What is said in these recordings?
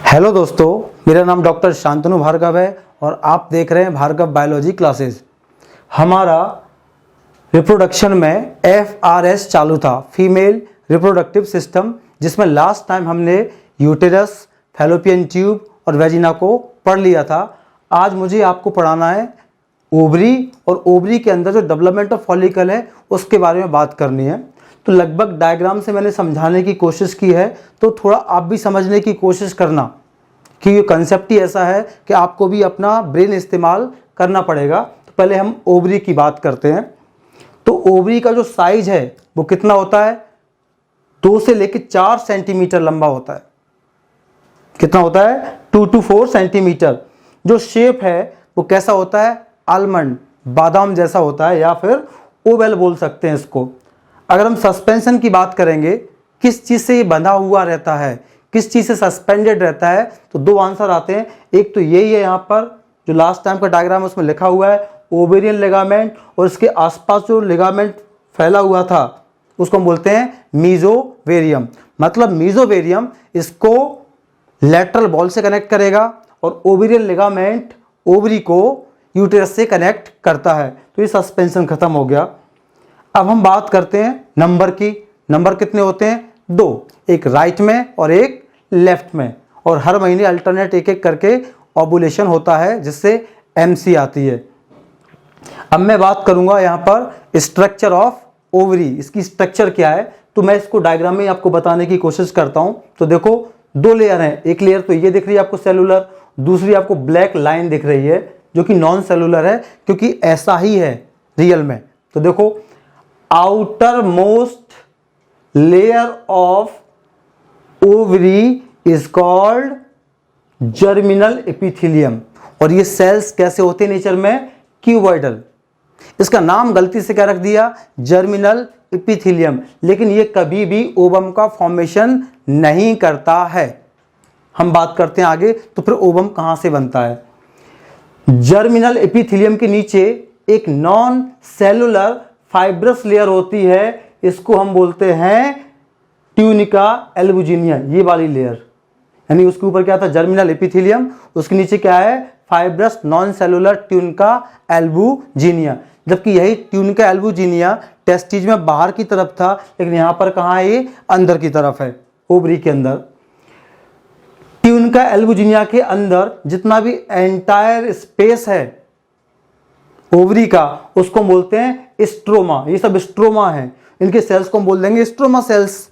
Hello दोस्तों, मेरा नाम डॉक्टर शांतनु भार्गव है और आप देख रहे हैं भार्गव बायोलॉजी क्लासेस। हमारा रिप्रोडक्शन में FRS चालू था, फीमेल रिप्रोडक्टिव सिस्टम, जिसमें लास्ट टाइम हमने यूटेरस, फैलोपियन ट्यूब और वेजिना को पढ़ लिया था। आज मुझे आपको पढ़ाना है ओवरी, और ओवरी के अंदर जो डेवलपमेंट ऑफ फॉलिकल है उसके बारे में बात करनी है। तो लगभग डायग्राम से मैंने समझाने की कोशिश की है, तो थोड़ा आप भी समझने की कोशिश करना कि ये कंसेप्ट ही ऐसा है कि आपको भी अपना ब्रेन इस्तेमाल करना पड़ेगा। तो पहले हम ओवरी की बात करते हैं। तो ओवरी का जो साइज है वो कितना होता है? 2 से लेकर 4 सेंटीमीटर लंबा होता है। कितना होता है? 2 to 4 सेंटीमीटर। जो शेप है वो कैसा होता है? आलमंड, बादाम जैसा होता है, या फिर ओवल बोल सकते हैं इसको। अगर हम सस्पेंशन की बात करेंगे, किस चीज़ से ये बंधा हुआ रहता है, किस चीज़ से सस्पेंडेड रहता है, तो 2 आंसर आते हैं। एक तो यही है, यहाँ पर जो लास्ट टाइम का डायग्राम है उसमें लिखा हुआ है ओवेरियन लिगामेंट, और इसके आसपास जो लिगामेंट फैला हुआ था उसको हम बोलते हैं मीजोवेरियम। मतलब मीजोवेरियम इसको लैटरल बॉल से कनेक्ट करेगा और ओवेरियन लिगामेंट ओवरी को यूटेरस से कनेक्ट करता है। तो ये सस्पेंशन खत्म हो गया। अब हम बात करते हैं नंबर की। नंबर कितने होते हैं? 2, एक राइट में और एक लेफ्ट में, और हर महीने अल्टरनेट एक एक करके ओवुलेशन होता है, जिससे MC आती है। अब मैं बात करूंगा यहाँ पर स्ट्रक्चर ऑफ ओवरी, इसकी स्ट्रक्चर क्या है। तो मैं इसको डायग्राम में आपको बताने की कोशिश करता हूँ। तो देखो, 2 लेयर हैं। एक लेयर तो ये दिख रही है आपको सेलुलर, दूसरी आपको ब्लैक लाइन दिख रही है जो कि नॉन सेलुलर है, क्योंकि ऐसा ही है रियल में। तो देखो, outer most layer of ovary is called germinal epithelium. और ये सेल्स कैसे होते हैं नेचर में? क्यूबॉइडल। इसका नाम गलती से क्या रख दिया? Germinal epithelium. लेकिन ये कभी भी ओवम का फॉर्मेशन नहीं करता है। हम बात करते हैं आगे, तो फिर ओवम कहां से बनता है? जर्मिनल एपिथेलियम के नीचे एक नॉन सेलुलर फाइब्रस लेयर होती है, इसको हम बोलते हैं ट्यूनिका एल्बुजिनिया। ये वाली लेयर, यानी उसके ऊपर क्या था? जर्मिनल एपिथेलियम, उसके नीचे क्या है? Fibrous non cellular tunica albuginea. जबकि यही ट्यूनिका एल्बुजिनिया टेस्टिज में बाहर की तरफ था, लेकिन यहां पर कहां है? ये अंदर की तरफ है, ओवरी के अंदर। ट्यूनिका एल्बुजिनिया के अंदर जितना भी एंटायर स्पेस है ओवरी का, उसको बोलते हैं स्ट्रोमा। ये सब स्ट्रोमा है, इनके सेल्स को हम बोल देंगे स्ट्रोमा सेल्स।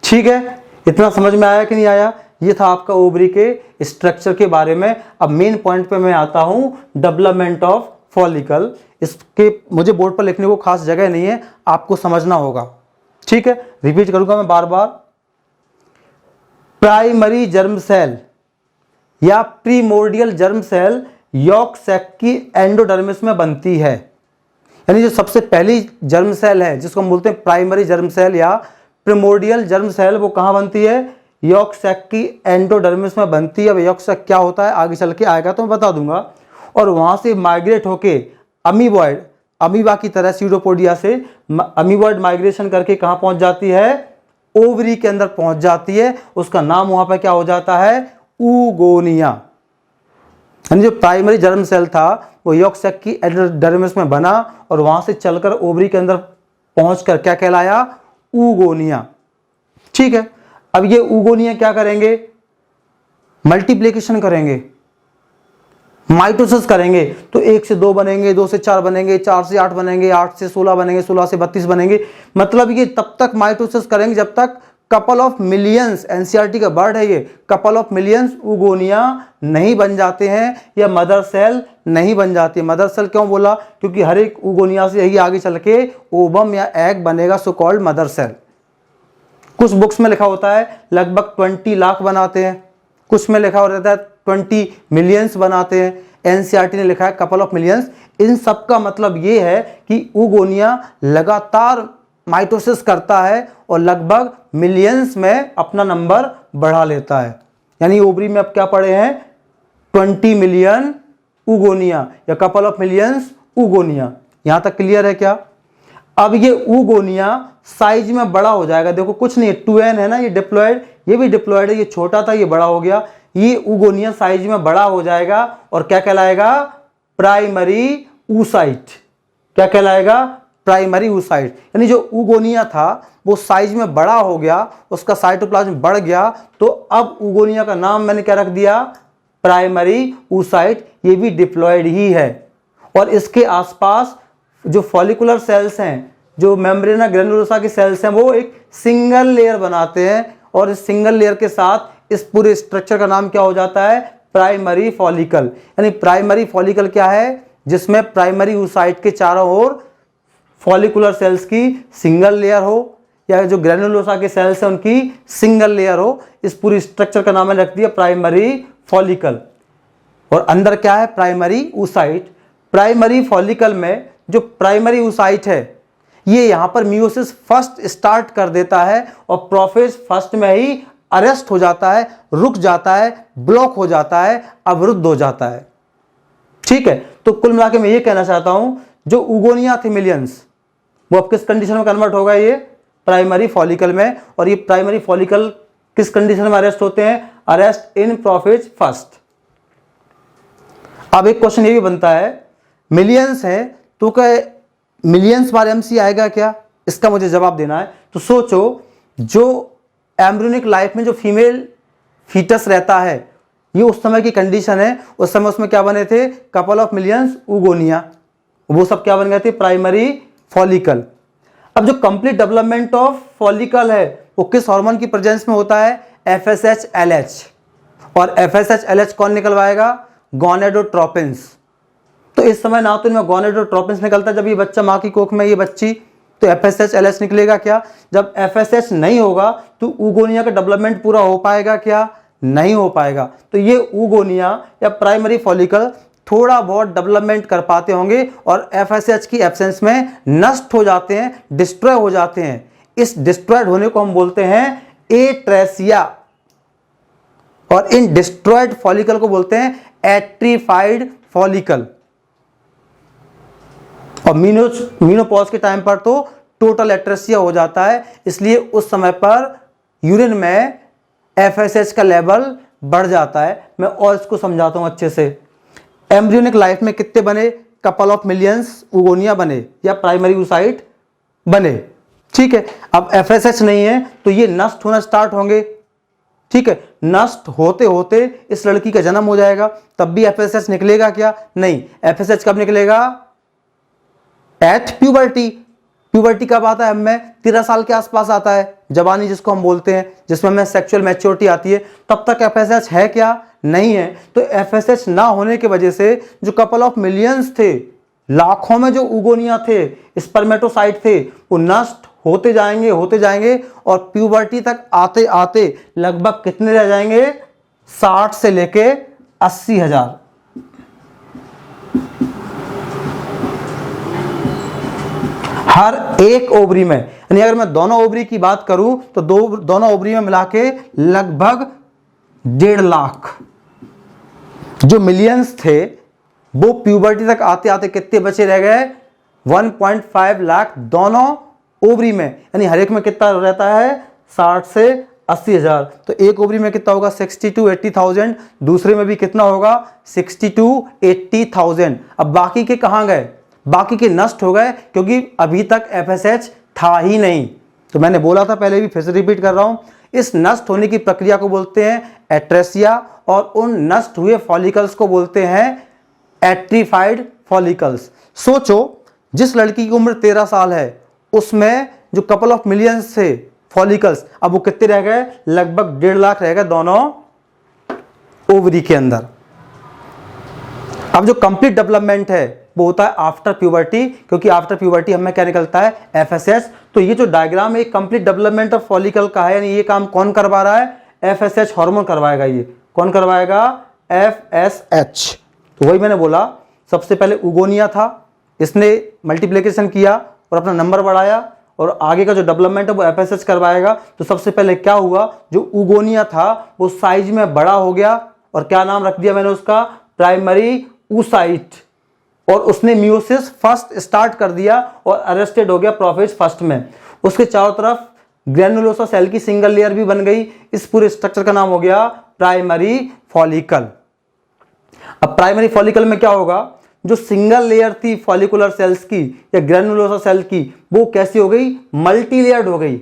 ठीक है, इतना समझ में आया कि नहीं आया? ये था आपका ओवरी के स्ट्रक्चर के बारे में। अब मेन पॉइंट पे मैं आता हूं, डेवलपमेंट ऑफ फॉलिकल। इसके मुझे बोर्ड पर लिखने को खास जगह नहीं है, आपको समझना होगा। ठीक है, रिपीट करूंगा मैं बार बार। प्राइमरी जर्म सेल या primordial germ cell yolk sac की एंडोडर्मिस में बनती है। यानी जो सबसे पहली जर्म सेल है, जिसको हम बोलते हैं प्राइमरी जर्म सेल या प्रिमोर्डियल जर्म सेल, वो कहां बनती है? यॉक सैक की एंडोडर्मिस में बनती है। अब यॉक सैक क्या होता है आगे चल के आएगा तो मैं बता दूंगा। और वहां से माइग्रेट होके अमीबॉइड, अमीबा की तरह सीडोपोडिया से अमीबॉइड माइग्रेशन करके कहां पहुंच जाती है? ओवरी के अंदर पहुंच जाती है। उसका नाम वहां पर क्या हो जाता है? ऊगोनिया। यानी जो प्राइमरी जर्म सेल था वो यॉक सैक की एंडोडर्मिस में बना और वहां से चलकर ओवरी के अंदर पहुंचकर क्या कहलाया? ऊगोनिया। ठीक है, अब ये ऊगोनिया क्या करेंगे? मल्टीप्लिकेशन करेंगे, माइटोसिस करेंगे। तो 1 से 2 बनेंगे, 2 से 4 बनेंगे, 4 से 8 बनेंगे, 8 से 16 बनेंगे, 16 से 32 बनेंगे। मतलब ये तब तक माइटोसिस करेंगे जब तक कपल ऑफ मिलियंस, एनसीईआरटी का वर्ड है ये, कपल ऑफ मिलियंस ऊगोनिया नहीं बन जाते हैं या मदर सेल नहीं बन जाती है। मदर सेल क्यों बोला? क्योंकि हर एक ऊगोनिया से यही आगे चल के ओवम या एग बनेगा, सो कॉल्ड मदर सेल। कुछ बुक्स में लिखा होता है लगभग 20 लाख बनाते हैं, कुछ में लिखा रहता है 20 मिलियंस बनाते हैं। एनसीईआरटी ने लिखा है कपल ऑफ मिलियंस। इन सब का मतलब ये है कि ऊगोनिया लगातार माइटोसिस करता है और लगभग मिलियंस में अपना नंबर बढ़ा लेता है। यानी ओवरी में अब क्या पड़े हैं? 20 मिलियन ऊगोनिया या कपल ऑफ मिलियंस ऊगोनिया। यहां तक क्लियर है क्या? अब ये ऊगोनिया साइज में बड़ा हो जाएगा, देखो कुछ नहीं, 2n है ना, ये डिप्लॉयड, ये भी डिप्लॉयड है, ये छोटा था ये बड़ा हो गया, ये ऊगोनिया साइज में बड़ा हो जाएगा और क्या कहलाएगा, प्राइमरी oocyte। क्या कहलाएगा, प्राइमरी oocyte। यानी जो ऊगोनिया था वो साइज में बड़ा हो गया, उसका साइटोप्लाज्म बढ़ गया, तो अब ऊगोनिया का नाम मैंने क्या रख दिया, प्राइमरी oocyte। ये भी डिप्लॉयड ही है और इसके आसपास जो फॉलिकुलर सेल्स हैं, जो मेम्ब्रेना ग्रैन्युलोसा की सेल्स हैं, वो एक सिंगल लेयर बनाते हैं और इस सिंगल लेयर के साथ इस पूरे स्ट्रक्चर का नाम क्या हो जाता है, प्राइमरी फॉलिकल। यानी प्राइमरी फॉलिकल क्या है, जिसमें प्राइमरी oocyte के चारों ओर फॉलिकुलर सेल्स की सिंगल लेयर हो या जो ग्रैन्युलोसा के सेल्स हैं उनकी सिंगल लेयर हो। इस पूरी स्ट्रक्चर का नाम मैंने रख दिया प्राइमरी फॉलिकल। और अंदर क्या है, प्राइमरी oocyte। प्राइमरी फॉलिकल में जो प्राइमरी oocyte है ये यहां पर मियोसिस फर्स्ट स्टार्ट कर देता है और प्रोफेज फर्स्ट में ही अरेस्ट हो जाता है, रुक जाता है, ब्लॉक हो जाता है, अवरुद्ध हो जाता है। ठीक है, तो कुल मिला के मैं ये कहना चाहता हूं, जो ऊगोनिया थी मिलियंस, वो अब किस कंडीशन में कन्वर्ट होगा, ये प्राइमरी फॉलिकल में। और ये प्राइमरी फॉलिकल किस कंडीशन में अरेस्ट होते हैं, अरेस्ट इन प्रोफेज फर्स्ट। अब एक क्वेश्चन ये भी बनता है, मिलियंस है तो क्या मिलियंस बार एमसी आएगा क्या, इसका मुझे जवाब देना है। तो सोचो, जो एम्ब्रियोनिक लाइफ में जो फीमेल फीटस रहता है, ये उस समय की कंडीशन है, उस समय उसमें क्या बने थे, कपल ऑफ मिलियंस ऊगोनिया, वो सब क्या बन गए थे, प्राइमरी फॉलिकल। अब जो कंप्लीट डेवलपमेंट ऑफ फॉलिकल है वो किस हार्मोन की प्रेजेंस में होता है, FSH-LH। और FSH-LH कौन निकलवाएगा, गोनेडोट्रोपिन्स। तो इस समय ना तो इनमें गोनेडोट्रोपिन्स निकलता जब ये बच्चा माँ की कोख में, ये बच्ची, तो FSH-LH निकलेगा क्या। जब FSH नहीं होगा तो ऊगोनिया का डेवलपमेंट पूरा हो पाएगा क्या, नहीं हो पाएगा। तो ये ऊगोनिया या प्राइमरी फॉलिकल थोड़ा बहुत डेवलपमेंट कर पाते होंगे और FSH की एब्सेंस में नष्ट हो जाते हैं, डिस्ट्रॉय हो जाते हैं। इस डिस्ट्रॉयड होने को हम बोलते हैं एट्रेसिया और इन डिस्ट्रॉयड फॉलिकल को बोलते हैं एट्रीफाइड फॉलिकल। और मीनोपॉज के टाइम पर तो टोटल एट्रेसिया हो जाता है, इसलिए उस समय पर यूरिन में FSH का लेवल बढ़ जाता है। मैं और इसको समझाता हूं अच्छे से। एम्ब्रियोनिक लाइफ में कितने बने, कपल ऑफ मिलियंस ऊगोनिया बने या प्राइमरी oocyte बने। ठीक है, अब FSH नहीं है तो ये नष्ट होना स्टार्ट होंगे। ठीक है, नष्ट होते होते इस लड़की का जन्म हो जाएगा, तब भी FSH निकलेगा क्या, नहीं। FSH कब निकलेगा, एट प्यूबर्टी। प्यूबर्टी कब आता है, हमें 13 साल के आसपास आता है, जवानी जिसको हम बोलते हैं, जिसमें हमें सेक्सुअल मैच्योरिटी आती है। तब तक FSH है क्या, नहीं है। तो FSH ना होने की वजह से जो कपल ऑफ मिलियंस थे, लाखों में जो ऊगोनिया थे, स्पर्मेटोसाइट थे, वो नष्ट होते जाएंगे और प्यूबर्टी तक आते आते लगभग कितने रह जाएंगे, 60 से लेके 80,000। हर एक ओवरी में, यानी अगर मैं दोनों ओवरी की बात करूं तो दोनों ओवरी में मिला के लगभग 1.5 लाख जो मिलियंस थे, वो प्यूबर्टी तक आते आते कितने बचे रह गए, 1.5 लाख दोनों ओवरी में। यानी हर एक में कितना रहता है, 60 से 80,000। तो एक ओवरी में कितना होगा, 60 to 80,000। दूसरे में भी कितना होगा, 60 to 80,000। अब बाकी के कहां गए, बाकी के नष्ट हो गए क्योंकि अभी तक FSH था ही नहीं। तो मैंने बोला था पहले भी, फिर से रिपीट कर रहा हूं, इस नष्ट होने की प्रक्रिया को बोलते हैं एट्रेसिया और उन नष्ट हुए फॉलिकल्स को बोलते हैं एट्रीफाइड फॉलिकल्स। सोचो, जिस लड़की की उम्र 13 साल है उसमें जो कपल ऑफ मिलियंस थे फॉलिकल्स, अब वो कितने रह गए, लगभग 1.5 लाख रह गए दोनों ओवरी के अंदर। अब जो कंप्लीट डेवलपमेंट है वो होता है आफ्टर प्यूबर्टी, क्योंकि आफ्टर प्यूबर्टी हमें क्या निकलता है, FSH। तो ये जो डायग्राम है कंप्लीट डेवलपमेंट ऑफ फॉलिकल का है, यानी ये काम कौन करवा रहा है, FSH हार्मोन करवाएगा। ये कौन करवाएगा, FSH। तो वही मैंने बोला, सबसे पहले ऊगोनिया था, इसने मल्टीप्लिकेशन किया और अपना नंबर बढ़ाया और आगे का जो डेवलपमेंट है वो FSH करवाएगा। तो सबसे पहले क्या हुआ, जो ऊगोनिया था वो साइज में बड़ा हो गया और क्या नाम रख दिया मैंने उसका, प्राइमरी oocyte। और उसने मियोसिस फर्स्ट स्टार्ट कर दिया और अरेस्टेड हो गया प्रोफेज फर्स्ट में। उसके चारों तरफ ग्रेनुलोसा सेल की सिंगल लेयर भी बन गई। इस पूरे स्ट्रक्चर का नाम हो गया प्राइमरी फॉलिकल। अब प्राइमरी फॉलिकल में क्या होगा, जो सिंगल लेयर थी फॉलिकुलर सेल्स की या ग्रेनुलोसा सेल की, वो कैसी हो गई, मल्टी लेयर्ड हो गई।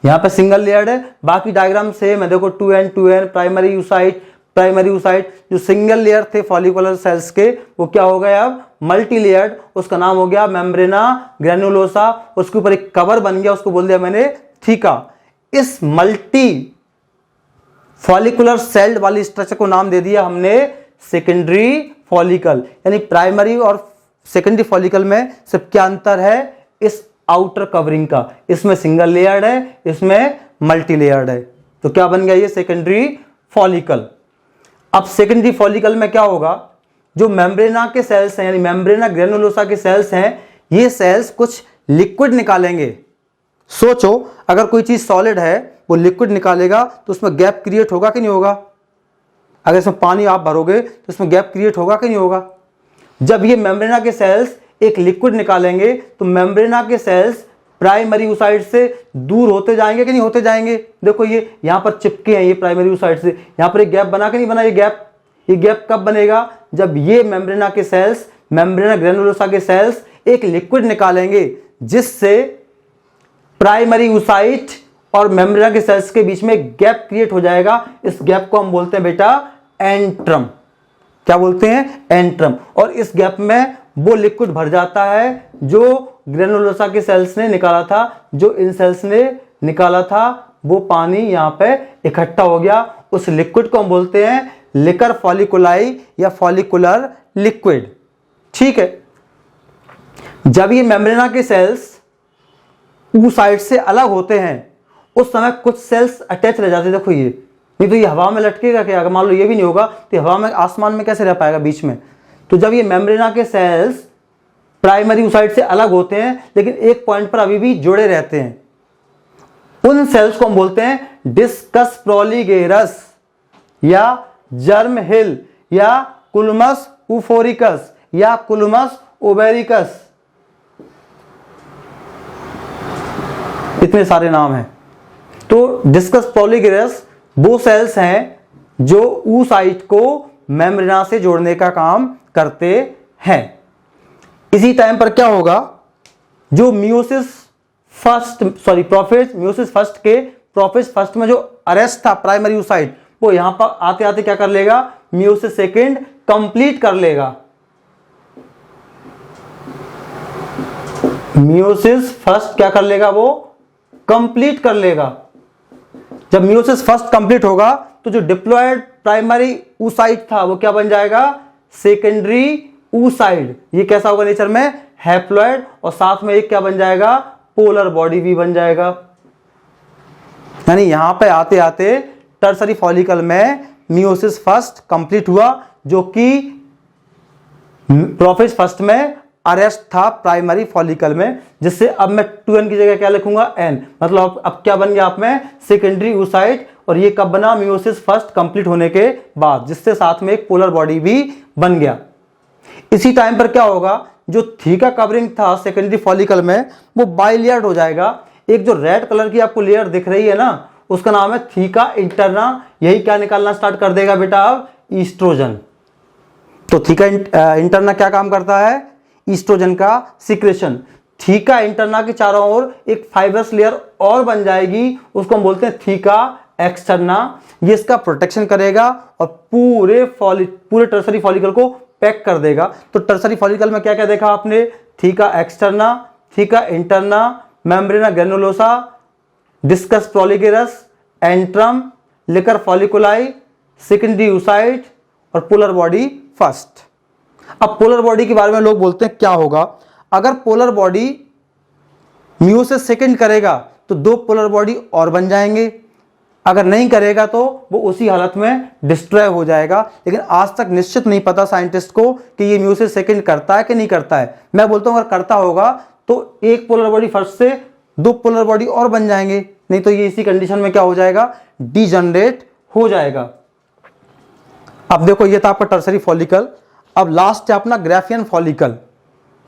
यहां पे सिंगल लेयर्ड है, बाकी डायग्राम सेम है। देखो 2n 2n प्राइमरी यूसाइट जो सिंगल लेयर थे फॉलिकुलर सेल्स के, वो क्या हो गए अब मल्टी लेयर्ड। उसका नाम हो गया मेम्ब्रेना ग्रेनुलोसा। उसके ऊपर एक कवर बन गया, उसको बोल दिया मैंने थीका। इस मल्टी फॉलिकुलर सेल्ड वाली स्ट्रक्चर को नाम दे दिया हमने सेकेंडरी फॉलिकल। यानी प्राइमरी और सेकेंडरी फॉलिकल में सिर्फ क्या अंतर है, इस आउटर कवरिंग का। इसमें सिंगल लेयर्ड है, इसमें मल्टी लेयर्ड है। तो क्या बन गया ये सेकेंडरी फॉलिकल। अब सेकेंडरी फॉलिकल में क्या होगा, जो मेम्ब्रेना के सेल्स हैं यानी मेम्ब्रेना ग्रेनुलोसा के सेल्स हैं, ये सेल्स कुछ लिक्विड निकालेंगे। सोचो अगर कोई चीज सॉलिड है वो लिक्विड निकालेगा तो उसमें गैप क्रिएट होगा कि नहीं होगा। अगर इसमें पानी आप भरोगे तो इसमें गैप क्रिएट होगा कि नहीं होगा। जब ये मेम्ब्रेना के सेल्स एक लिक्विड निकालेंगे तो मेम्ब्रेना के सेल्स प्राइमरी यूसाइट से दूर होते जाएंगे कि नहीं होते जाएंगे। देखो ये यहां पर चिपके हैं, ये प्राइमरी यूसाइट से, यहां पर एक गैप बना कि नहीं बना। ये गैप कब बनेगा, जब ये मेम्ब्रेना के सेल्स, मेम्ब्रेना ग्रेनुलोसा के सेल्स एक लिक्विड निकालेंगे जिससे प्राइमरी यूसाइट और मेम्ब्रेना के सेल्स के बीच में गैप क्रिएट हो जाएगा। इस गैप को हम बोलते हैं बेटा एंट्रम। क्या बोलते हैं, एंट्रम। और इस गैप में वो लिक्विड भर जाता है जो ग्रेनुलोसा के सेल्स ने निकाला था, जो इन सेल्स ने निकाला था, वो पानी यहां पे इकट्ठा हो गया। उस लिक्विड को हम बोलते हैं लिकर फॉलिकुलाई या फॉलिकुलर लिक्विड। ठीक है। जब ये मेम्ब्रेना के सेल्स ऊसाइड से अलग होते हैं उस समय कुछ सेल्स अटैच रह जाते हैं। देखो ये, नहीं तो ये हवा में लटकेगा क्या, अगर मान लो ये भी नहीं होगा तो हवा में आसमान में कैसे रह पाएगा बीच में। तो जब ये मेम्ब्रेना के सेल्स प्राइमरी यूसाइट से अलग होते हैं लेकिन एक पॉइंट पर अभी भी जुड़े रहते हैं, उन सेल्स को हम बोलते हैं डिस्कस प्रोलिगेरस या जर्म हिल या कुल्मस उफोरिकस या कुल्मस ओबेरिकस। इतने सारे नाम हैं। तो डिस्कस प्रोलिगेरस वो सेल्स हैं जो ऊसाइट को मेम्ब्रेना से जोड़ने का काम करते हैं। इसी टाइम पर क्या होगा, जो मियोसिस फर्स्ट में जो अरेस्ट था प्राइमरी यूसाइट, वो यहां पर आते आते क्या कर लेगा, मियोसिस सेकेंड कंप्लीट कर लेगा। मियोसिस फर्स्ट क्या कर लेगा, वो कंप्लीट कर लेगा। जब मियोसिस फर्स्ट कंप्लीट होगा तो जो डिप्लॉयड प्राइमरी ऊसाइट था वो क्या बन जाएगा, सेकेंडरी ऊसाइड। ये कैसा होगा नेचर में, हैप्लॉयड, और साथ में एक क्या बन जाएगा, पोलर बॉडी भी बन जाएगा। यानी यहां पे आते आते टर्सरी फॉलिकल में मियोसिस फर्स्ट कंप्लीट हुआ, जो कि प्रोफेज फर्स्ट में अरेस्ट था प्राइमरी फॉलिकल में, जिससे अब मैं 2n की जगह क्या लिखूंगा, n। मतलब अब क्या बन गया आप में, सेकेंडरी ऊसाइट। और ये कब बना, मियोसिस फर्स्ट कंप्लीट होने के बाद, जिससे साथ में एक पोलर बॉडी भी बन गया। इसी टाइम पर क्या होगा, जो थीका कवरिंग था सेकेंडरी फॉलिकल में वो बाइलेयर्ड हो जाएगा। एक जो रेड कलर की आपको लेयर दिख रही है ना, उसका नाम है थीका इंटरना। यही क्या निकालना स्टार्ट कर देगा बेटा, अब ईस्ट्रोजन। तो थीका इंटरना क्या काम करता है, ईस्ट्रोजन का सिक्रेशन। थीका इंटरना के चारों ओर एक फाइबरस लेयर और बन जाएगी, उसको हम बोलते हैं थीका एक्सटर्ना। ये इसका प्रोटेक्शन करेगा और पूरे टर्सरी फॉलिकल को पैक कर देगा। तो टर्सरी फॉलिकल में क्या क्या देखा आपने, theca externa, theca interna, membrana granulosa, discus proligerus, antrum, liquor folliculi, secondary oocyte और पोलर बॉडी फर्स्ट। अब पोलर बॉडी के बारे में लोग बोलते हैं क्या होगा, अगर पोलर बॉडी मियोसिस सेकेंड करेगा तो 2 पोलर बॉडी और बन जाएंगे, अगर नहीं करेगा तो वो उसी हालत में डिस्ट्रॉय हो जाएगा। लेकिन आज तक निश्चित नहीं पता साइंटिस्ट को कि ये मियोसिस सेकेंड करता है कि नहीं करता है। मैं बोलता हूं अगर करता होगा तो एक पोलर बॉडी फर्स्ट से 2 पोलर बॉडी और बन जाएंगे, नहीं तो ये इसी कंडीशन में क्या हो जाएगा, डीजनरेट हो जाएगा। अब देखो ये था आपका टर्सरी फॉलिकल। अब लास्ट है अपना ग्राफियन फॉलिकल।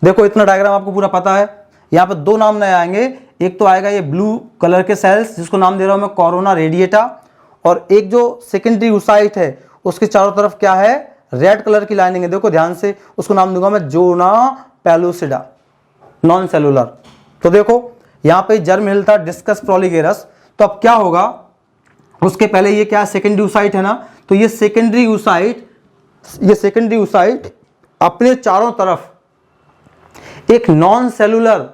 देखो इतना डायग्राम आपको पूरा पता है। यहाँ पर दो नाम नए आएंगे, एक तो आएगा ये ब्लू कलर के सेल्स जिसको नाम दे रहा हूँ मैं कोरोना रेडिएटा, और एक जो सेकेंडरी oocyte है उसके चारों तरफ क्या है, रेड कलर की लाइनिंग है। देखो ध्यान से, उसको नाम दूंगा मैं जोना पेलुसिडा, नॉन सेलुलर। तो देखो यहाँ पे जर्म हिल था, डिस्कस प्रोलिगेरस। तो अब क्या होगा, उसके पहले ये क्या सेकेंडरी oocyte है ना, तो ये सेकेंडरी oocyte अपने चारों तरफ एक नॉन सेलुलर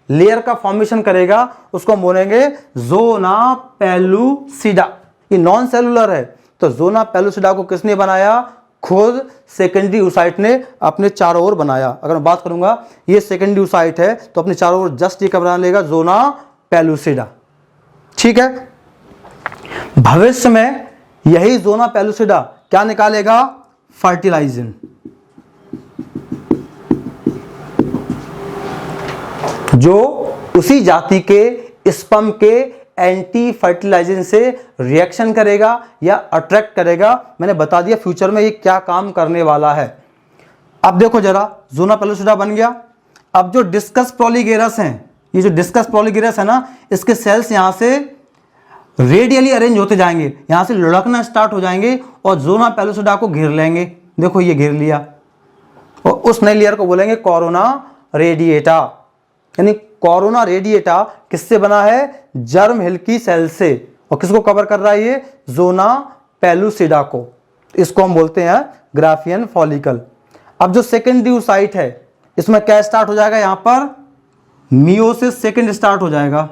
लेयर का फॉर्मेशन करेगा, उसको हम बोलेंगे जोना पेलुसिडा। ये नॉन सेलुलर है, तो जोना पेलुसिडा को किसने बनाया, खुद सेकेंडरी oocyte ने अपने चारों ओर बनाया। अगर मैं बात करूंगा ये सेकेंडरी oocyte है तो अपने चारों ओर जस्ट ये क्या बना लेगा, जोना पेलुसिडा। ठीक है, भविष्य में यही जोना पेलुसिडा क्या निकालेगा, फर्टिलाइजिन। जो उसी जाति के स्पर्म के एंटी फर्टिलाइजिन से रिएक्शन करेगा या अट्रैक्ट करेगा। मैंने बता दिया फ्यूचर में ये क्या काम करने वाला है। अब देखो जरा, जोना पेलुसिडा बन गया। अब जो डिस्कस प्रोलिगेरस हैं, ये जो डिस्कस प्रोलिगेरस है ना, इसके सेल्स यहां से रेडियली अरेंज होते जाएंगे, यहां से लुढ़कना स्टार्ट हो जाएंगे और जोना पेलुसिडा को घेर लेंगे। देखो ये घेर लिया, और उस नई लेयर को बोलेंगे कोरोना रेडिएटा। यानी कोरोना रेडिएटा किससे बना है, जर्म हिल की सेल से, और किसको कवर कर रहा है ये, जोना पेलुसिडा को। इसको हम बोलते हैं ग्राफियन फॉलिकल। अब जो सेकेंडरी oocyte है इसमें क्या स्टार्ट हो जाएगा, यहां पर मियोसिस सेकेंड स्टार्ट हो जाएगा,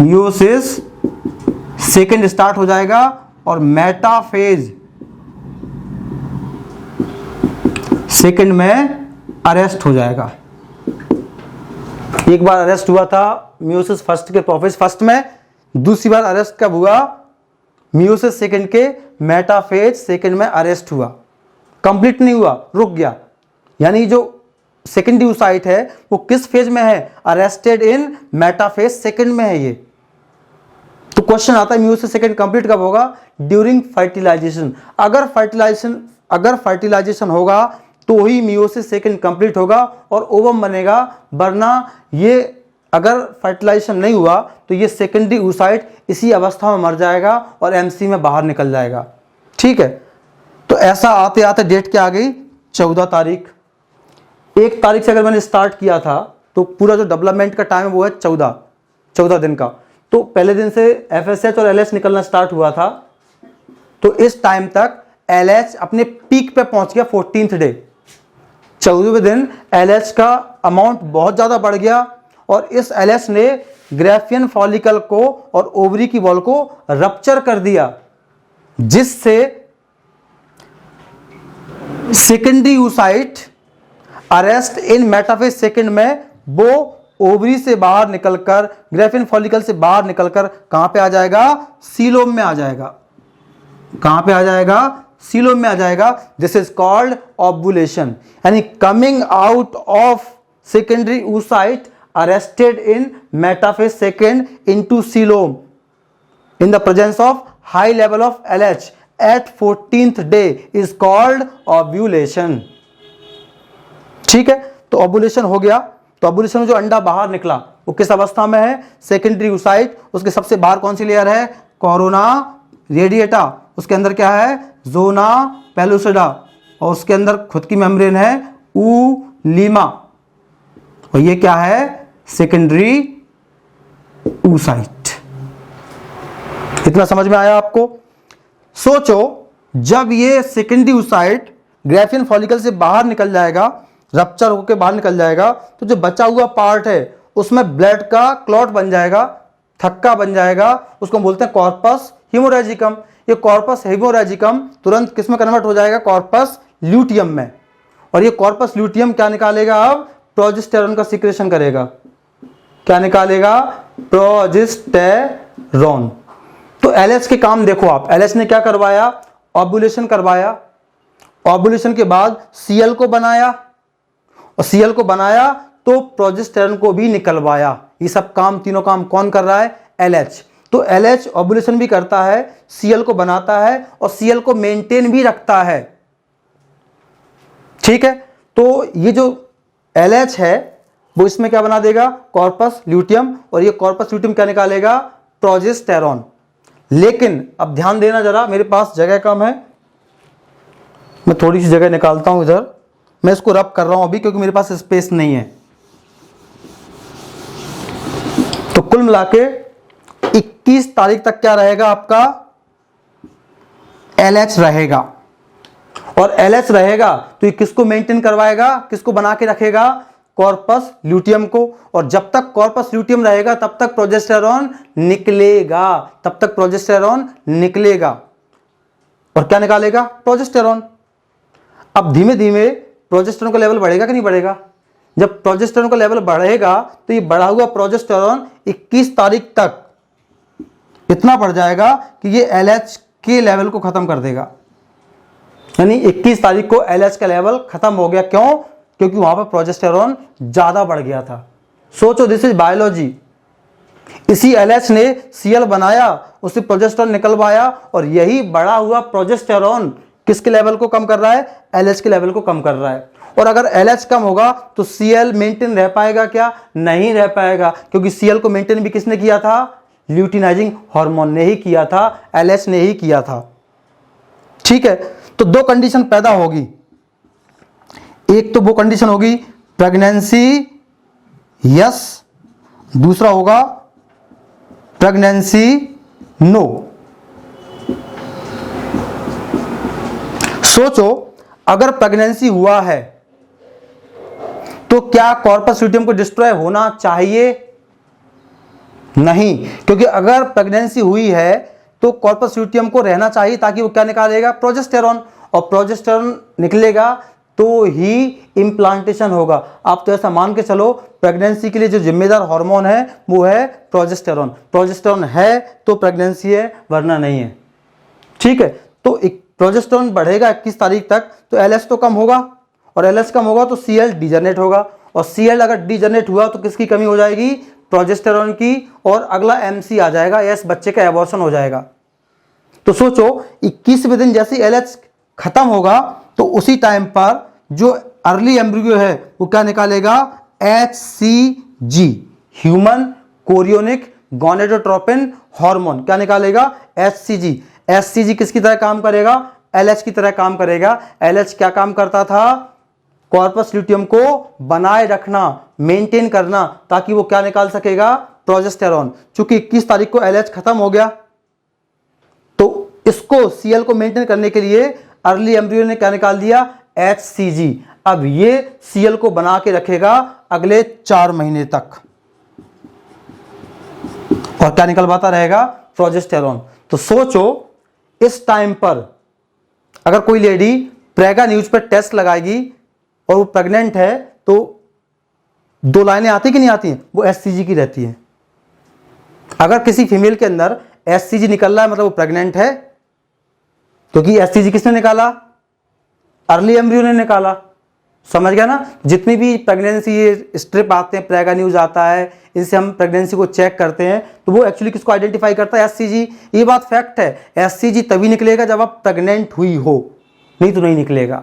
मियोसिस सेकेंड स्टार्ट हो जाएगा, और मेटाफेज सेकेंड में अरेस्ट हो जाएगा। एक बार अरेस्ट हुआ था मियोसिस फर्स्ट के प्रोफेज फर्स्ट में, दूसरी बार अरेस्ट कब हुआ, मियोसिस सेकेंड के मेटाफेज सेकेंड में अरेस्ट हुआ। कंप्लीट नहीं हुआ, रुक गया। यानी जो सेकेंडरी oocyte है वो किस फेज में है, अरेस्टेड इन मेटाफेज सेकेंड में है ये। तो क्वेश्चन आता है मियोसिस सेकेंड कंप्लीट कब होगा, ड्यूरिंग फर्टिलाइजेशन। अगर फर्टिलाइजेशन होगा तो ही मियोसिस सेकेंड कंप्लीट होगा और ओवम बनेगा, वरना ये अगर फर्टिलाइजेशन नहीं हुआ तो ये सेकेंडरी oocyte इसी अवस्था में मर जाएगा और एमसी में बाहर निकल जाएगा। ठीक है, तो ऐसा आते आते डेट क्या आ गई, 14 तारीख। 1 तारीख से अगर मैंने स्टार्ट किया था तो पूरा जो डेवलपमेंट का टाइम है वो है 14 दिन का। तो पहले दिन से FSH और LH निकलना स्टार्ट हुआ था, तो इस टाइम तक LH अपने पीक पे पहुंच गया 14th डे। 14वें दिन LH का अमाउंट बहुत ज्यादा बढ़ गया और इस LH ने ग्राफियन फॉलिकल को और ओवरी की वॉल को रप्चर कर दिया, जिससे सेकेंडरी oocyte अरेस्ट इन मेटाफेज सेकेंड में वो ओवरी से बाहर निकलकर, ग्राफियन फॉलिकल से बाहर निकलकर कहां पे आ जाएगा, सीलोम में आ जाएगा। कहां पे आ जाएगा, सीलोम में आ जाएगा। दिस इज कॉल्ड ओव्यूलेशन, यानी coming out of secondary oocyte arrested in metaphase second into coelom in the presence of high level of LH at 14th day is called ovulation। ठीक है, तो ओव्यूलेशन हो गया। तो ovulation में जो अंडा बाहर निकला वो किस अवस्था में है, सेकेंडरी oocyte। उसके सबसे बाहर कौन सी लेयर है, कोरोना रेडिएटा। उसके अंदर क्या है, जोना पेलुसिडा, और उसके अंदर खुद की मेम्ब्रेन है ऊलीमा, और ये क्या है, सेकेंडरी oocyte। इतना समझ में आया आपको। सोचो जब ये सेकेंडरी oocyte ग्राफियन फॉलिकल से बाहर निकल जाएगा, रप्चर होकर बाहर निकल जाएगा, तो जो बचा हुआ पार्ट है उसमें ब्लड का क्लॉट बन जाएगा, थक्का बन जाएगा। उसको बोलते हैं कॉर्पस हीमोरेजिकम। ये कॉर्पस हीमोरेजिकम तुरंत किस में कन्वर्ट हो जाएगा, कॉर्पस ल्यूटियम में। और ये कॉर्पस ल्यूटियम क्या निकालेगा, अब प्रोजेस्टेरॉन का सिक्रेशन करेगा। क्या निकालेगा, प्रोजेस्टेरॉन। तो LH के काम देखो आप, LH ने क्या करवाया, ओव्यूलेशन करवाया। ओव्यूलेशन के बाद Cl को बनाया, और Cl को बनाया तो प्रोजेस्टेरॉन को भी निकलवाया। ये सब काम, तीनों काम कौन कर रहा है, LH। तो LH ओव्यूलेशन भी करता है, Cl को बनाता है और Cl को मेंटेन भी रखता है। ठीक है, तो ये जो LH है वो इसमें क्या बना देगा, कॉर्पस ल्यूटियम, और ये कॉर्पस ल्यूटियम क्या निकालेगा, प्रोजेस्टेरॉन। लेकिन अब ध्यान देना जरा, मेरे पास जगह कम है, मैं थोड़ी सी जगह निकालता हूं इधर, मैं इसको रब कर रहा हूं अभी क्योंकि मेरे पास स्पेस नहीं है। तो कुल मिला के 21 तारीख तक क्या रहेगा आपका, LH रहेगा। और LH रहेगा तो ये किसको मेंटेन करवाएगा, किसको बना के रखेगा, कॉर्पस ल्यूटियम को। और जब तक कॉर्पस ल्यूटियम रहेगा तब तक प्रोजेस्टेरॉन निकलेगा, तब तक प्रोजेस्टेरॉन निकलेगा। और क्या निकालेगा, प्रोजेस्टेरॉन। अब धीमे धीमे प्रोजेस्टेरॉन का लेवल बढ़ेगा कि नहीं बढ़ेगा, जब प्रोजेस्टेरॉन का लेवल बढ़ेगा तो ये बढ़ा हुआ प्रोजेस्टेरॉन 21 तारीख तक इतना बढ़ जाएगा कि ये LH के लेवल को खत्म कर देगा। यानी 21 तारीख को LH का लेवल खत्म हो गया। क्यों, क्योंकि वहां पर प्रोजेस्टेरॉन ज्यादा बढ़ गया था। सोचो, दिस इज बायोलॉजी। इसी LH ने Cl बनाया, उससे प्रोजेस्टेरॉन निकलवाया, और यही बढ़ा हुआ प्रोजेस्टेरॉन किसके लेवल को कम कर रहा है, LH के लेवल को कम कर रहा है। और अगर LH कम होगा तो Cl मेंटेन रह पाएगा क्या, नहीं रह पाएगा, क्योंकि Cl को मेंटेन भी किसने किया था, ल्यूटिनाइजिंग हार्मोन ने ही किया था, LH ने ही किया था। ठीक है, तो दो कंडीशन पैदा होगी। एक तो वो कंडीशन होगी प्रेगनेंसी यस, दूसरा होगा प्रेगनेंसी नो। सोचो, अगर प्रेगनेंसी हुआ है तो क्या कॉर्पस ल्यूटियम को डिस्ट्रॉय होना चाहिए, नहीं, क्योंकि अगर प्रेगनेंसी हुई है तो कॉर्पस ल्यूटियम को रहना चाहिए ताकि वो क्या निकालेगा, प्रोजेस्टेरॉन। और प्रोजेस्टेरॉन निकलेगा तो ही इम्प्लांटेशन होगा। आप तो ऐसा मान के चलो, प्रेगनेंसी के लिए जो जिम्मेदार हार्मोन है वो है प्रोजेस्टेरॉन। प्रोजेस्टेरॉन है तो प्रेगनेंसी है, वरना नहीं है। ठीक है, तो एक प्रोजेस्टेरॉन बढ़ेगा 21 तारीख तक तो LH तो कम होगा, और LH कम होगा तो Cl डिजनरेट होगा, और Cl अगर डिजनरेट हुआ तो किसकी कमी हो जाएगी, प्रोजेस्टेरॉन की, और अगला MC आ जाएगा, यस, बच्चे का एबॉर्शन हो जाएगा। तो सोचो 21वें दिन जैसे LH खत्म होगा तो उसी टाइम पर जो अर्ली एम्ब्रियो है वो क्या निकालेगा, HCG, human chorionic gonadotropin hormone, क्या निकालेगा, HCG। HCG किसकी तरह काम करेगा, LH की तरह काम करेगा। LH क्या काम करता था, कॉर्पस ल्यूटियम को बनाए रखना, मेंटेन करना, ताकि वो क्या निकाल सकेगा, प्रोजेस्टेरॉन। चूंकि 21 तारीख को LH खत्म हो गया तो इसको Cl को मेंटेन करने के लिए अर्ली एम्ब्रियो ने क्या निकाल दिया, HCG। अब ये Cl को बना के रखेगा अगले 4 महीने तक, और क्या निकलवाता रहेगा, प्रोजेस्टेरॉन। तो सोचो, इस टाइम पर अगर कोई लेडी प्रेगा न्यूज पर टेस्ट लगाएगी और वो प्रेग्नेंट है तो 2 लाइनें आती कि नहीं आती हैं, वो HCG की रहती है। अगर किसी फीमेल के अंदर HCG निकल रहा है मतलब वो प्रेग्नेंट है, क्योंकि HCG किसने निकाला, अर्ली एम्ब्रियो ने निकाला। समझ गया ना, जितनी भी प्रेगनेंसी स्ट्रिप आते हैं, प्रेगा न्यूज आता है, इनसे हम प्रेगनेंसी को चेक करते हैं, तो वो एक्चुअली किसको आइडेंटिफाई करता है, HCG। ये बात फैक्ट है, HCG तभी निकलेगा जब आप प्रेग्नेंट हुई हो, नहीं तो नहीं निकलेगा।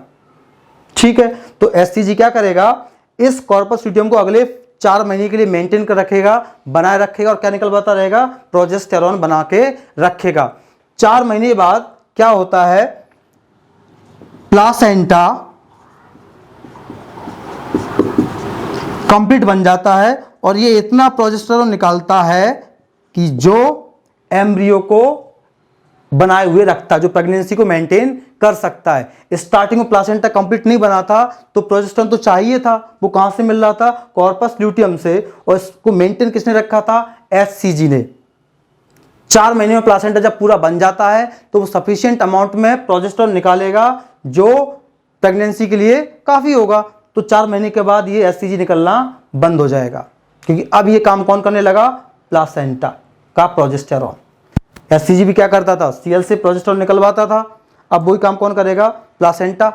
ठीक है, तो HCG क्या करेगा, इस कॉर्पस ल्यूटियम को अगले 4 महीने के लिए मेंटेन कर रखेगा, बनाए रखेगा, और क्या निकलवाता रहेगा, प्रोजेस्टेरॉन बना के रखेगा। 4 महीने बाद क्या होता है, प्लासेंटा कंप्लीट बन जाता है, और ये इतना प्रोजेस्टेरॉन निकालता है कि जो एम्ब्रियो को बनाए हुए रखता है, जो प्रेगनेंसी को मेंटेन कर सकता है। स्टार्टिंग में प्लासेंटा कंप्लीट नहीं बना था तो प्रोजेस्टेरॉन तो चाहिए था, वो कहां से मिल रहा था, कॉर्पस ल्यूटियम से, और इसको मेंटेन किसने रखा था, HCG ने। 4 महीने में प्लासेंटा जब पूरा बन जाता है तो वो सफिशिएंट अमाउंट में प्रोजेस्टेरॉन निकालेगा जो प्रेगनेंसी के लिए काफी होगा। तो 4 महीने के बाद ये HCG निकलना बंद हो जाएगा, क्योंकि अब ये काम कौन करने लगा, प्लासेंटा का प्रोजेस्टेरॉन। HCG भी क्या करता था, Cl से प्रोजेस्टेरॉन निकलवाता था, अब वही काम कौन करेगा, प्लासेंटा।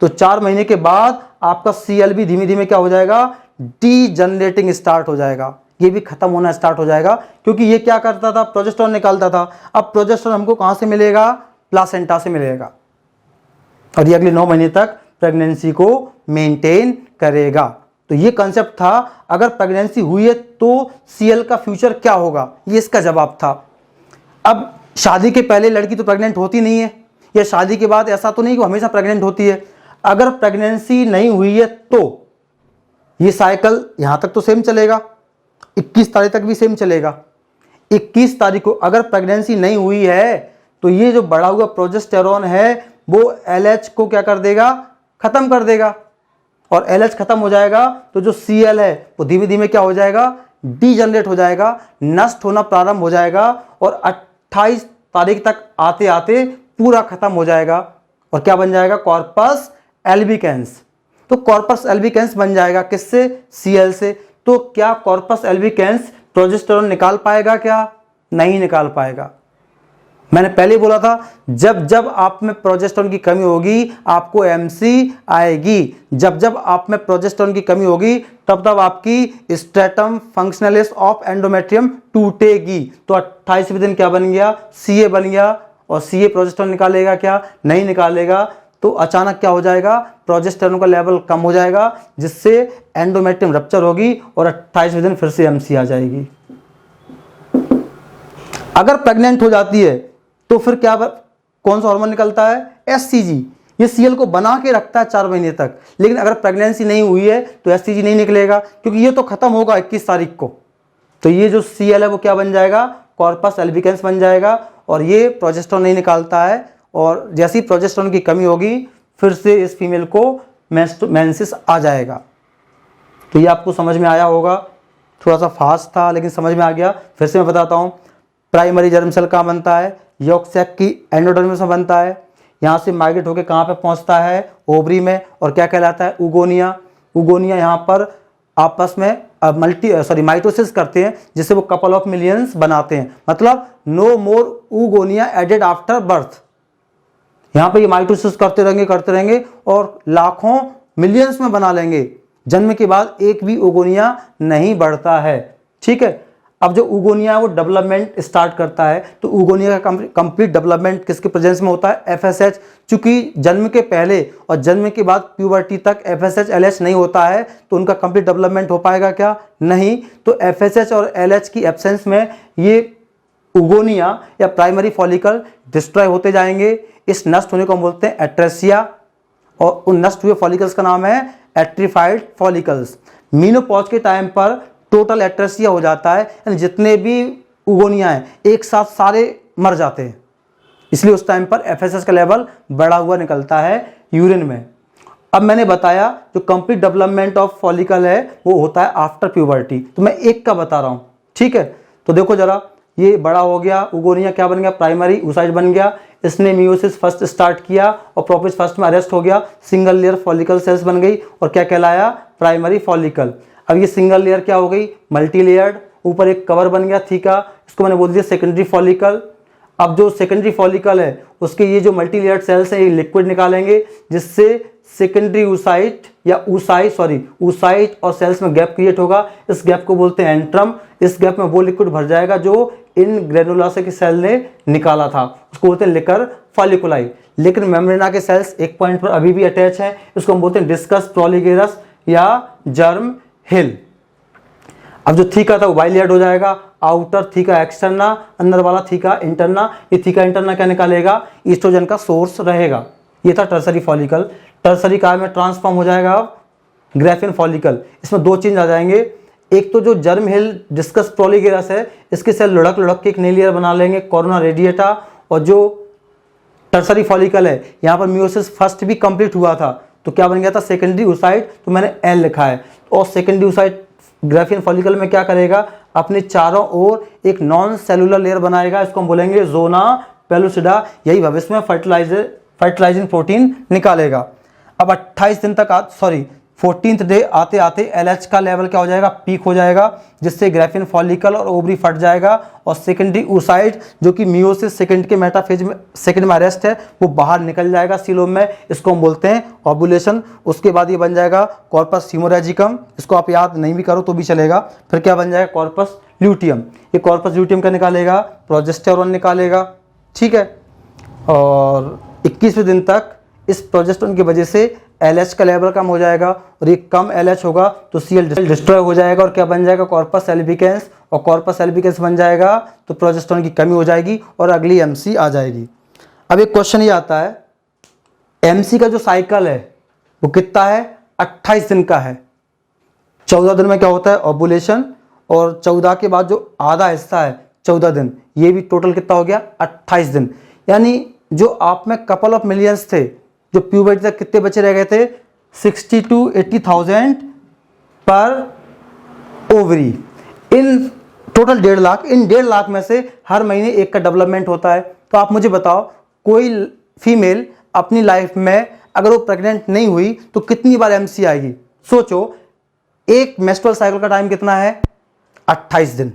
तो 4 महीने के बाद आपका Cl भी धीमे धीमे क्या हो जाएगा, डीजनरेटिंग स्टार्ट हो जाएगा, ये भी खत्म होना स्टार्ट हो जाएगा, क्योंकि ये क्या करता था, प्रोजेस्टेरॉन निकालता था। अब प्रोजेस्टेरॉन हमको कहां से मिलेगा, प्लासेंटा से मिलेगा, और ये अगले 9 महीने तक प्रेगनेंसी को मेंटेन करेगा। तो ये कंसेप्ट था, अगर प्रेगनेंसी हुई है तो सीएल का फ्यूचर क्या होगा, ये इसका जवाब था। अब शादी के पहले लड़की तो प्रेग्नेंट होती नहीं है, या शादी के बाद ऐसा तो नहीं कि वो हमेशा प्रेग्नेंट होती है। अगर प्रेगनेंसी नहीं हुई है तो ये साइकिल यहाँ तक तो सेम चलेगा, 21 तारीख तक भी सेम चलेगा। 21 तारीख को अगर प्रेगनेंसी नहीं हुई है तो ये जो बढ़ा हुआ प्रोजेस्टेरॉन है वो एलएच को क्या कर देगा, खत्म कर देगा। और एलएच खत्म हो जाएगा तो जो सीएल है वो धीमे धीमे क्या हो जाएगा, डीजनरेट हो जाएगा, नष्ट होना प्रारंभ हो जाएगा और 28 तारीख तक आते आते पूरा खत्म हो जाएगा। और क्या बन जाएगा, कॉर्पस एल्बिकेंस। तो कॉर्पस एल्बिकेंस बन जाएगा किससे, सीएल से। तो क्या कॉर्पस एल्बिकेंस प्रोजेस्टेरॉन निकाल पाएगा, क्या नहीं निकाल पाएगा। मैंने पहले बोला था जब जब आप में प्रोजेस्टेरॉन की कमी होगी आपको एमसी आएगी, जब जब आप में प्रोजेस्टेरॉन की कमी होगी तब तब आपकी स्ट्रेटम फंक्शनलिस ऑफ एंडोमेट्रियम टूटेगी। तो 28वें दिन क्या बन गया, सीए बन गया। और सीए प्रोजेस्टेरॉन निकालेगा क्या, नहीं निकालेगा। तो अचानक क्या हो जाएगा, प्रोजेस्टेरॉन का लेवल कम हो जाएगा जिससे एंडोमेट्रियम रप्चर होगी और 28वें दिन फिर से एमसी आ जाएगी। अगर प्रेग्नेंट हो जाती है तो फिर क्या, कौन सा हार्मोन निकलता है, एससीजी। ये सीएल को बना के रखता है 4 महीने तक। लेकिन अगर प्रेगनेंसी नहीं हुई है तो एससीजी नहीं निकलेगा क्योंकि ये तो खत्म होगा 21 तारीख को। तो ये जो सीएल है वो क्या बन जाएगा, कॉर्पस एल्बिकेंस बन जाएगा और ये प्रोजेस्टेरॉन नहीं निकालता है। और जैसी प्रोजेस्टेरॉन की कमी होगी फिर से इस फीमेल को मेंसेस आ जाएगा। तो ये आपको समझ में आया होगा, थोड़ा सा फास्ट था लेकिन समझ में आ गया। फिर से मैं बताता हूँ, प्राइमरी जर्म सेल कहाँ बनता है, यॉर्क सैक की एंडोडर्मिस में बनता है। यहाँ से माइग्रेट होकर कहाँ पे पहुँचता है, ओवरी में, और क्या कहलाता है, उगोनिया। उगोनिया यहाँ पर आपस में माइटोसिस करते हैं जिससे वो कपल ऑफ मिलियंस बनाते हैं। मतलब नो मोर उगोनिया एडेड आफ्टर बर्थ। यहाँ पे ये माइटोसिस करते रहेंगे और लाखों मिलियंस में बना लेंगे। जन्म के बाद एक भी उगोनिया नहीं बढ़ता है। ठीक है, अब जो उगोनिया है वो डेवलपमेंट स्टार्ट करता है। तो उगोनिया का कंप्लीट डेवलपमेंट किसके प्रेजेंस में होता है, एफएसएच। चूंकि जन्म के पहले और जन्म के बाद प्यूबर्टी तक एफएसएच एलएच नहीं होता है तो उनका कंप्लीट डेवलपमेंट हो पाएगा क्या, नहीं। तो एफएसएच और एलएच की एब्सेंस में ये उगोनिया या प्राइमरी फॉलिकल डिस्ट्रॉय होते जाएंगे। इस नष्ट होने को हम बोलते हैं एट्रेसिया और उन नष्ट हुए फॉलिकल्स का नाम है एट्रीफाइड फॉलिकल्स। मीनोपॉज के टाइम पर टोटल एट्रेसिया हो जाता है, यानी जितने भी उगोनिया हैं एक साथ सारे मर जाते हैं। इसलिए उस टाइम पर एफएसएच का लेवल बढ़ा हुआ निकलता है यूरिन में। अब मैंने बताया जो कंप्लीट डेवलपमेंट ऑफ फॉलिकल है वो होता है आफ्टर प्यूबर्टी। तो मैं एक का बता रहा हूँ, ठीक है। तो देखो जरा, ये बड़ा हो गया, उगोनिया क्या बन गया, प्राइमरी oocyte बन गया। इसने मियोसिस फर्स्ट स्टार्ट किया और प्रोफेज फर्स्ट में अरेस्ट हो गया, सिंगल लेयर फॉलिकल सेल्स बन गई और क्या कहलाया, प्राइमरी फॉलिकल। अब ये सिंगल लेयर क्या हो गई, मल्टी लेयर्ड, ऊपर एक कवर बन गया थीका, इसको मैंने बोल दिया सेकेंडरी फॉलिकल। अब जो सेकेंडरी फॉलिकल है उसके ये जो मल्टी लेयर्ड सेल्स है ये लिक्विड निकालेंगे जिससे सेकेंडरी oocyte या oocyte और सेल्स में गैप क्रिएट होगा। इस गैप को बोलते हैं एंट्रम। इस गैप में वो लिक्विड भर जाएगा जो इन ग्रेनुलासा की सेल ने निकाला था, उसको बोलते हैं लिकर फॉलिकुलाई। लेकिन मेम्ब्रेना के सेल्स एक पॉइंट पर अभी भी अटैच है, इसको हम बोलते हैं डिस्कस प्रोलिगेरस या जर्म हिल। अब जो थीका था वो बाइलेयर्ड हो जाएगा, आउटर थीका एक्सटर्ना, अंदर वाला थीका इंटरना। ये थीका इंटरना क्या निकालेगा, ईस्ट्रोजन का सोर्स रहेगा। ये था टर्सरी फॉलिकल। टर्सरी काल में ट्रांसफॉर्म हो जाएगा अब ग्राफियन फॉलिकल। इसमें दो चेंज आ जाएंगे, एक तो जो जर्म हिल डिस्कस प्रोलिगेरस है इसके सेल लुढ़क के एक नई लेयर बना लेंगे, कोरोना रेडिएटा। और जो टर्सरी फॉलिकल है यहाँ पर मियोसिस फर्स्ट भी कंप्लीट हुआ था तो क्या बन गया था, सेकेंडरी oocyte, तो मैंने एल लिखा है। और सेकेंडरी oocyte ग्राफियन फॉलिकल में क्या करेगा, अपने चारों ओर एक नॉन सेलुलर लेयर बनाएगा, इसको हम बोलेंगे जोना पेलुसिडा। यही भविष्य में फर्टिलाइजिंग प्रोटीन निकालेगा। अब 28 दिन तक 14th डे आते आते एलएच का लेवल क्या हो जाएगा, पीक हो जाएगा, जिससे ग्राफियन फॉलिकल और ओवरी फट जाएगा और सेकेंडरी oocyte जो कि मियोसिस सेकेंड के मेटाफेज में सेकेंड में अरेस्ट है वो बाहर निकल जाएगा सीलोम में, इसको हम बोलते हैं ओव्यूलेशन। उसके बाद ये बन जाएगा कॉर्पस हीमोरेजिकम, इसको आप याद नहीं भी करो तो भी चलेगा। फिर क्या बन जाएगा, कॉर्पस ल्यूटियम। ये कॉर्पस ल्यूटियम क्या निकालेगा, प्रोजेस्टेरॉन निकालेगा, ठीक है। और 21वें दिन तक इस प्रोजेस्टेरॉन की वजह से LH का लेवल कम हो जाएगा, और ये कम LH होगा तो Cl डिस्ट्रॉय हो जाएगा, और क्या बन जाएगा, कॉर्पस एल्बिकेंस, और कॉर्पस एल्बिकेंस बन जाएगा तो प्रोजेस्टेरोन की कमी हो जाएगी और अगली MC आ जाएगी। अब एक क्वेश्चन ये आता है, MC का जो साइकिल है वो कितना है, 28 दिन का है। 14 दिन में क्या होता है, ओव्यूलेशन, और 14 के बाद जो आधा हिस्सा है 14 दिन, ये भी टोटल कितना हो गया, 28 दिन। यानी जो आप में कपल ऑफ मिलियंस थे, जो प्यूबर्टी तक कितने बचे रह गए थे, 60 to 80,000 पर ओवरी। इन टोटल 1.5 लाख, इन 1.5 लाख में से हर महीने एक का डेवलपमेंट होता है। तो आप मुझे बताओ, कोई फीमेल अपनी लाइफ में अगर वो प्रेग्नेंट नहीं हुई तो कितनी बार MC आएगी। सोचो, एक मेंस्ट्रुअल साइकिल का टाइम कितना है, 28 दिन,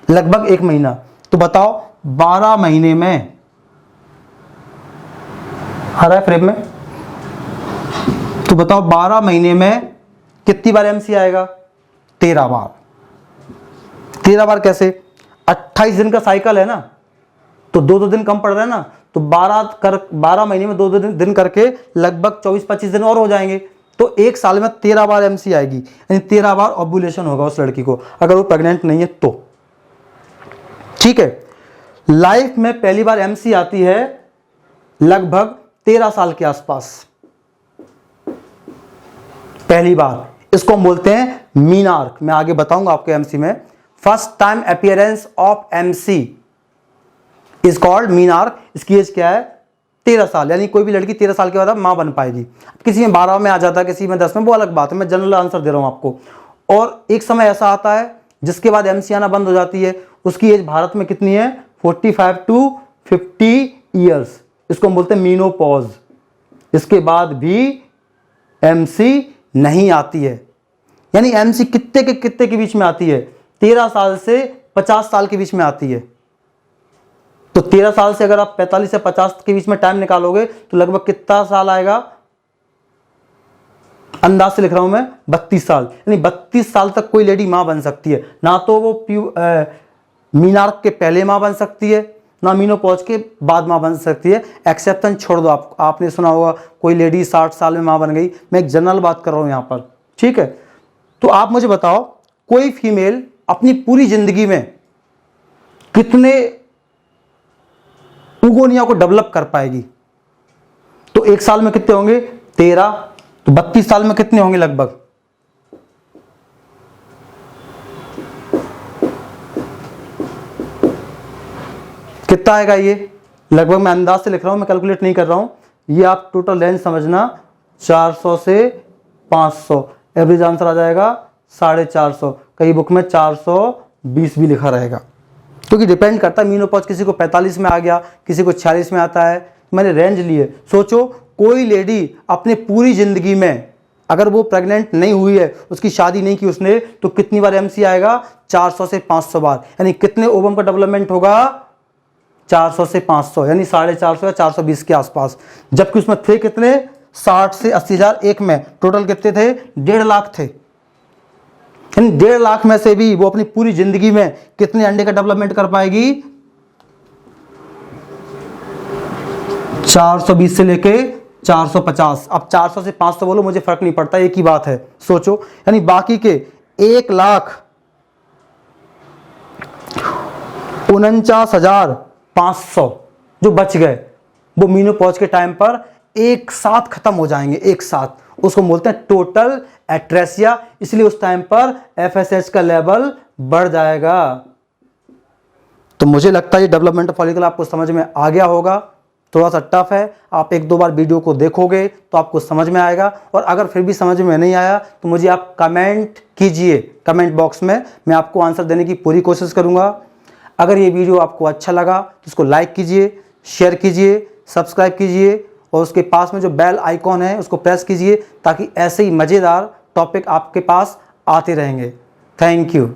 लगभग 1 महीना। तो बताओ 12 महीने में आ रहा है फ्रेम में, तो बताओ 12 महीने में कितनी बार MC आएगा, 13 बार। 13 बार कैसे, 28 दिन का साइकिल है ना, तो 2-2 दिन कम पड़ रहा है ना, तो 12 महीने में 2-2 दिन करके लगभग 24-25 दिन और हो जाएंगे। तो एक साल में 13 बार MC आएगी, यानी 13 बार ओव्यूलेशन होगा उस लड़की को, अगर वो प्रेग्नेंट नहीं है तो। ठीक है, लाइफ में पहली बार MC आती है लगभग 13 साल के आसपास, पहली बार। इसको हम बोलते हैं मीनार्क, मैं आगे बताऊंगा आपके MC में। First time appearance of MC is called menarche. इसकी एज क्या है, 13 साल, यानी कोई भी लड़की 13 साल के बाद अब मां बन पाएगी। किसी में 12 में आ जाता है, किसी में 10 में, वो अलग बात है, मैं जनरल आंसर दे रहा हूं आपको। और एक समय ऐसा आता है जिसके बाद MC आना बंद हो जाती है, उसकी एज भारत में कितनी है, 45 to 50 ईयर्स, इसको हम बोलते हैं मीनोपॉज। इसके बाद भी MC नहीं आती है, यानी MC कितने के बीच में आती है, 13 साल से 50 साल के बीच में आती है। तो 13 साल से अगर आप 45 से 50 के बीच में टाइम निकालोगे तो लगभग कितना साल आएगा, अंदाज से लिख रहा हूं मैं, 32 साल। यानी 32 साल तक कोई लेडी मां बन सकती है। ना तो वो मीनार्क के पहले मां बन सकती है, ना मीनोपॉज के बाद मां बन सकती है। एक्सेप्शन छोड़ दो, आपने सुना होगा कोई लेडी 60 साल में मां बन गई, मैं एक जनरल बात कर रहा हूं यहां पर। ठीक है, तो आप मुझे बताओ, कोई फीमेल अपनी पूरी जिंदगी में कितने उगोनिया को डेवलप कर पाएगी। तो एक साल में कितने होंगे, 13, तो 32 साल में कितने होंगे लगभग, कितना आएगा ये, लगभग मैं अंदाज से लिख रहा हूं, मैं कैलकुलेट नहीं कर रहा हूं। ये आप टोटल रेंज समझना, 400 से 500, एवरेज आंसर आ जाएगा 450। कई बुक में 420 भी लिखा रहेगा, क्योंकि डिपेंड करता है मीनोपॉज, किसी को 45 में आ गया, किसी को 46 में आता है। मैंने रेंज लिए। सोचो, कोई लेडी अपने पूरी जिंदगी में अगर वो प्रेग्नेंट नहीं हुई है, उसकी शादी नहीं की उसने, तो कितनी बार MC आएगा, 400 से 500 बार। यानी कितने ओवम का डेवलपमेंट होगा, 400 से 500, यानी 450 या 420 के आसपास। जबकि उसमें थे कितने, 60 से 80 हजार, एक में टोटल कितने थे, 1.5 लाख थे। इन 1.5 लाख में से भी वो अपनी पूरी जिंदगी में कितने अंडे का डेवलपमेंट कर पाएगी, 420 से लेके 450। अब 400 से 500 बोलो, मुझे फर्क नहीं पड़ता, एक ही बात है। सोचो, यानी बाकी के 1,49,500 जो बच गए, वो मीनोपॉज के टाइम पर एक साथ खत्म हो जाएंगे, एक साथ। उसको बोलते हैं टोटल एट्रेसिया। इसलिए उस टाइम पर FSH का लेवल बढ़ जाएगा। तो मुझे लगता है ये डेवलपमेंट फॉलिकल आपको समझ में आ गया होगा। थोड़ा सा टफ है, आप 1-2 बार वीडियो को देखोगे तो आपको समझ में आएगा। और अगर फिर भी समझ में नहीं आया तो मुझे आप कमेंट कीजिए, कमेंट बॉक्स में, मैं आपको आंसर देने की पूरी कोशिश करूंगा। अगर ये वीडियो आपको अच्छा लगा तो इसको लाइक कीजिए, शेयर कीजिए, सब्सक्राइब कीजिए, और उसके पास में जो बेल आइकॉन है उसको प्रेस कीजिए, ताकि ऐसे ही मज़ेदार टॉपिक आपके पास आते रहेंगे। Thank you.